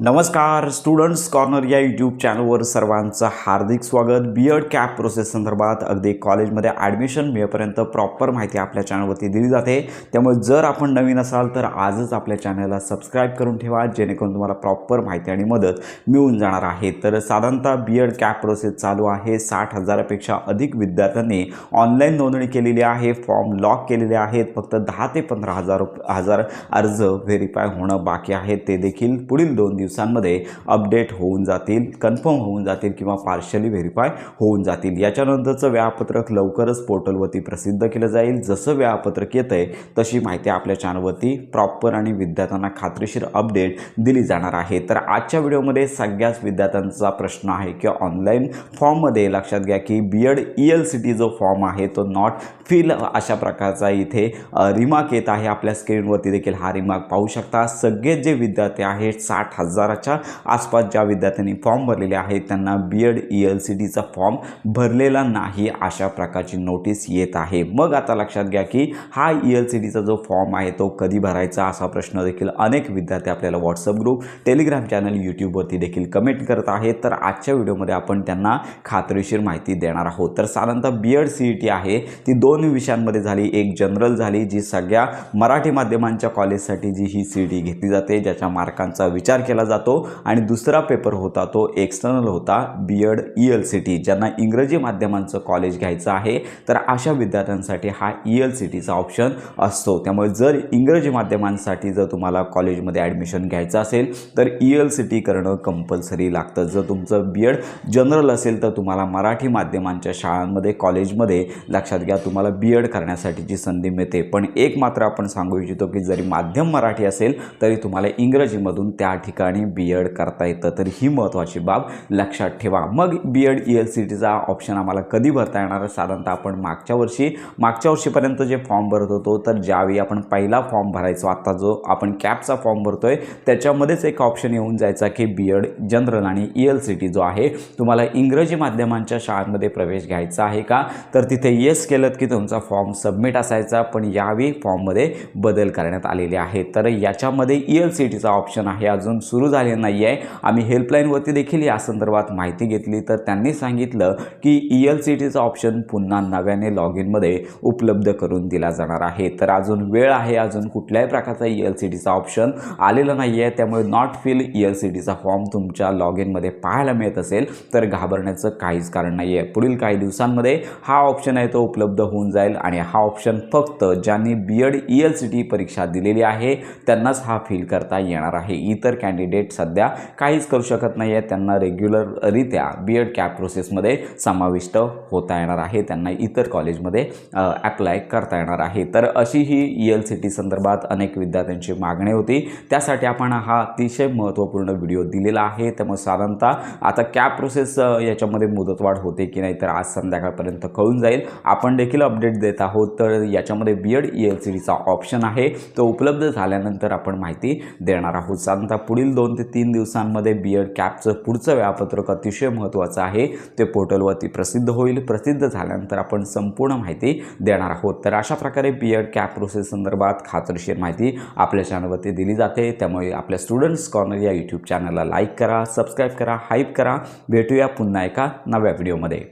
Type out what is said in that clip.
नमस्कार students corner या YouTube चॅनलवर सर्वांचं हार्दिक स्वागत। बीएड कॅप प्रोसेस संदर्भात अगदी कॉलेजमध्ये ॲडमिशन मिळेपर्यंत प्रॉपर माहिती आपल्या चॅनलवरती दिली जाते। त्यामुळे जर आपण नवीन असाल तर आजच आपल्या चॅनलला सबस्क्राइब करून ठेवा, जेणेकरून तुम्हाला प्रॉपर माहिती आणि मदत मिळून जाणार आहे। तर साधारणतः बीएड कॅप प्रोसेस चालू आहे। 60,000पेक्षा अधिक विद्यार्थ्यांनी ऑनलाईन नोंदणी केलेली आहे, फॉर्म लॉक केलेले आहेत। फक्त 10 ते 15,000 अर्ज व्हेरीफाय होणं बाकी आहे। ते देखील पुढील 2 दिवसांमध्ये अपडेट होऊन जातील, कन्फर्म होऊन जातील किंवा पार्शली व्हेरीफाय होऊन जातील। याच्यानंतरचं वेळापत्रक लवकरच पोर्टलवरती प्रसिद्ध केलं जाईल। जसं वेळापत्रक येतंय तशी माहिती आपल्या चॅनलवरती प्रॉपर आणि विद्यार्थ्यांना खात्रीशीर अपडेट दिली जाणार आहे। तर आजच्या व्हिडिओमध्ये सगळ्याच विद्यार्थ्यांचा प्रश्न आहे की ऑनलाईन फॉर्ममध्ये लक्षात घ्या की बीएड ELCT जो फॉर्म आहे तो नॉट फिल अशा प्रकारचा इथे रिमार्क येत आहे। आपल्या स्क्रीनवरती देखील हा रिमार्क पाहू शकता। सगळे जे विद्यार्थी आहेत 60,000च्या आसपास ज्या विद्यार्थ्यांनी फॉर्म भरलेले आहेत त्यांना बीएड ELCTचा फॉर्म भरलेला नाही अशा प्रकारची नोटीस येत आहे। मग आता लक्षात घ्या की हा ELCTचा जो फॉर्म आहे तो कधी भरायचा असा प्रश्न देखील अनेक विद्यार्थी आपल्याला व्हॉट्सअप ग्रुप, टेलिग्राम चॅनल, यूट्यूबवरती देखील कमेंट करत आहेत। तर आजच्या व्हिडिओमध्ये आपण त्यांना खात्रीशीर माहिती देणार आहोत। तर साधारणतः बीएड CET आहे ती 2 विषयांमध्ये झाली। एक जनरल झाली जी सगळ्या मराठी माध्यमांच्या कॉलेजसाठी जी ही CET घेतली जाते, ज्याच्या मार्कांचा विचार केला जातो, आणि दुसरा पेपर होता तो एक्सटर्नल होता बीएड ELCT। ज्यांना इंग्रजी माध्यमांचं कॉलेज घ्यायचं आहे तर अशा विद्यार्थ्यांसाठी हा ELCTचा ऑप्शन असतो। त्यामुळे जर इंग्रजी माध्यमांसाठी जर तुम्हाला कॉलेजमध्ये ॲडमिशन घ्यायचं असेल तर ELCT करणं कंपल्सरी लागतं। जर तुमचं बीएड जनरल असेल तर तुम्हाला मराठी माध्यमांच्या शाळांमध्ये, कॉलेजमध्ये लक्षात घ्या तुम्हाला बीएड करण्यासाठीची संधी मिळते। पण एक मात्र आपण सांगू इच्छितो की जरी माध्यम मराठी असेल तरी तुम्हाला इंग्रजीमधून त्या ठिकाणी बीएड करता येतं। तर ही महत्त्वाची बाब लक्षात ठेवा। मग बीएड ELCTचा ऑप्शन आम्हाला कधी भरता येणार? साधारणतः आपण मागच्या वर्षीपर्यंत जे फॉर्म भरत होतो तर ज्यावेळी आपण पहिला फॉर्म भरायचो, आता जो आपण कॅपचा फॉर्म भरतोय त्याच्यामध्येच एक ऑप्शन येऊन जायचा की बीएड जनरल आणि ELCT जो आहे तुम्हाला इंग्रजी माध्यमांच्या शाळांमध्ये प्रवेश घ्यायचा आहे का? तर तिथे येस केलं की तुमचा फॉर्म सबमिट असायचा। पण यावेळी फॉर्ममध्ये बदल करण्यात आलेले आहेत। तर याच्यामध्ये ELCTचा ऑप्शन आहे अजून सुरू झाले नाही आहे। आम्ही हेल्पलाईनवरती देखील या संदर्भात माहिती घेतली तर त्यांनी सांगितलं की ELCTचा ऑप्शन पुन्हा नव्याने लॉग इनमध्ये उपलब्ध करून दिला जाणार आहे। तर अजून वेळ आहे, अजून कुठल्याही प्रकारचा ELCTचा ऑप्शन आलेला नाही आहे। त्यामुळे नॉट फिल ELCTचा फॉर्म तुमच्या लॉग इनमध्ये पाहायला मिळत असेल तर घाबरण्याचं काहीच कारण नाही आहे। पुढील काही दिवसांमध्ये हा ऑप्शन आहे तो उपलब्ध होऊन जाईल आणि हा ऑप्शन फक्त ज्यांनी बीएड ELCT परीक्षा दिलेली आहे त्यांनाच हा फिल करता येणार आहे। इतर कॅन्डिडेट सध्या काहीच करू शकत नाही आहे। त्यांना रेग्युलररित्या बीएड कॅप प्रोसेसमध्ये समाविष्ट होता येणार आहे, त्यांना इतर कॉलेजमध्ये ॲप्लाय करता येणार आहे। तर अशी ही ELCT संदर्भात अनेक विद्यार्थ्यांची मागणी होती, त्यासाठी आपण हा अतिशय महत्त्वपूर्ण व्हिडिओ दिलेला आहे। त्यामुळे साधारणतः आता कॅप प्रोसेस याच्यामध्ये मुदतवाढ होते की नाही तर आज संध्याकाळपर्यंत कळून जाईल। आपण देखील अपडेट देत आहोत। तर याच्यामध्ये बीएड ELCTचा ऑप्शन आहे तो उपलब्ध झाल्यानंतर आपण माहिती देणार आहोत। साधारणतः पुढील 2 ते 3 दिवसांमध्ये बीएड कॅपचं पुढचं वेळापत्रक अतिशय महत्त्वाचं आहे, ते पोर्टलवरती प्रसिद्ध होईल। प्रसिद्ध झाल्यानंतर आपण संपूर्ण माहिती देणार आहोत। तर अशा प्रकारे बीएड कॅप प्रोसेस संदर्भात खात्रीशीर माहिती आपल्या चॅनलवरती दिली जाते। त्यामुळे आपल्या स्टुडंट्स कॉर्नर या यूट्यूब चॅनलला लाईक करा, सबस्क्राईब करा, हाईप करा। भेटूया पुन्हा एका नव्या व्हिडिओमध्ये।